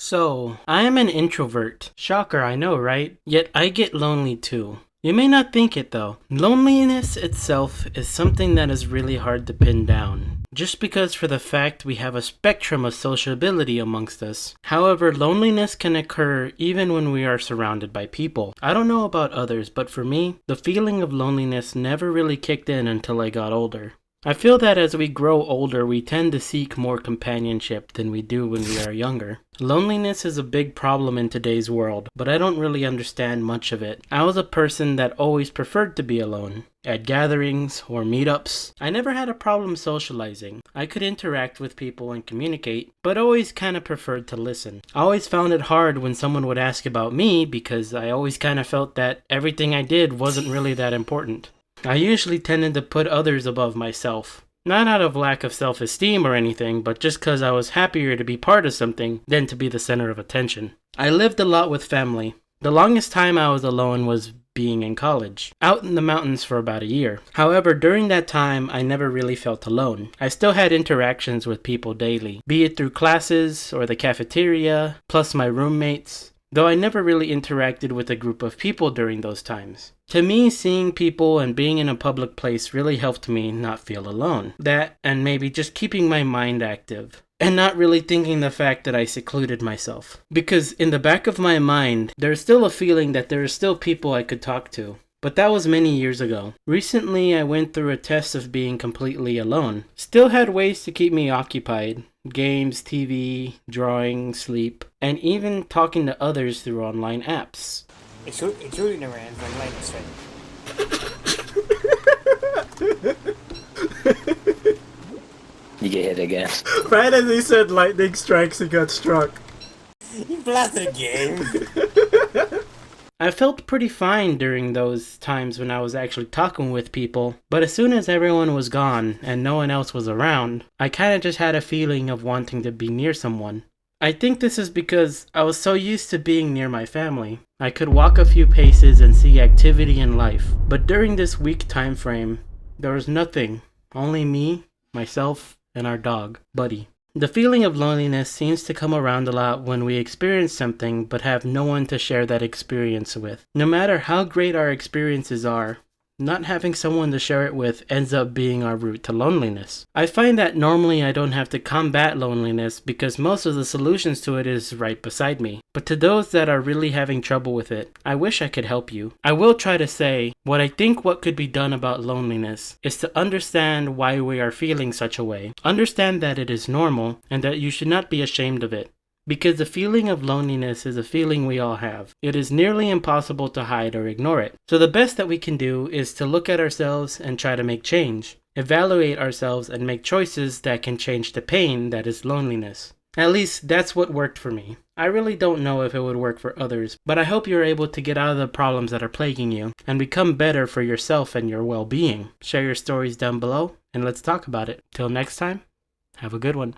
So, I am an introvert. Shocker, I know, right? Yet I get lonely too. You may not think it though. Loneliness itself is something that is really hard to pin down. Just because for the fact we have a spectrum of sociability amongst us. However, loneliness can occur even when we are surrounded by people. I don't know about others, but for me, the feeling of loneliness never really kicked in until I got older. I feel that as we grow older, we tend to seek more companionship than we do when we are younger. Loneliness is a big problem in today's world, but I don't really understand much of it. I was a person that always preferred to be alone. At gatherings or meetups, I never had a problem socializing. I could interact with people and communicate, but always kind of preferred to listen. I always found it hard when someone would ask about me because I always kind of felt that everything I did wasn't really that important. I usually tended to put others above myself. Not out of lack of self-esteem or anything, but just because I was happier to be part of something than to be the center of attention. I lived a lot with family. The longest time I was alone was being in college, out in the mountains for about a year. However, during that time, I never really felt alone. I still had interactions with people daily, be it through classes or the cafeteria, plus my roommates, though I never really interacted with a group of people during those times. To me, seeing people and being in a public place really helped me not feel alone. That, and maybe just keeping my mind active, and not really thinking the fact that I secluded myself. Because in the back of my mind, there's still a feeling that there are still people I could talk to. But that was many years ago. Recently, I went through a test of being completely alone. Still had ways to keep me occupied. Games, TV, drawing, sleep, and even talking to others through online apps. Including the Rams, like Lane said. You get hit again. Right as he said lightning strikes, he got struck. You blasted a game. I felt pretty fine during those times when I was actually talking with people, but as soon as everyone was gone and no one else was around, I kinda just had a feeling of wanting to be near someone. I think this is because I was so used to being near my family. I could walk a few paces and see activity in life, but during this week time frame, there was nothing. Only me, myself, and our dog, Buddy. The feeling of loneliness seems to come around a lot when we experience something but have no one to share that experience with. No matter how great our experiences are, not having someone to share it with ends up being our route to loneliness. I find that normally I don't have to combat loneliness because most of the solutions to it is right beside me. But to those that are really having trouble with it, I wish I could help you. I will try to say, what could be done about loneliness is to understand why we are feeling such a way. Understand that it is normal and that you should not be ashamed of it. Because the feeling of loneliness is a feeling we all have. It is nearly impossible to hide or ignore it. So the best that we can do is to look at ourselves and try to make change. Evaluate ourselves and make choices that can change the pain that is loneliness. At least that's what worked for me. I really don't know if it would work for others, but I hope you're able to get out of the problems that are plaguing you and become better for yourself and your well-being. Share your stories down below and let's talk about it. Till next time, have a good one.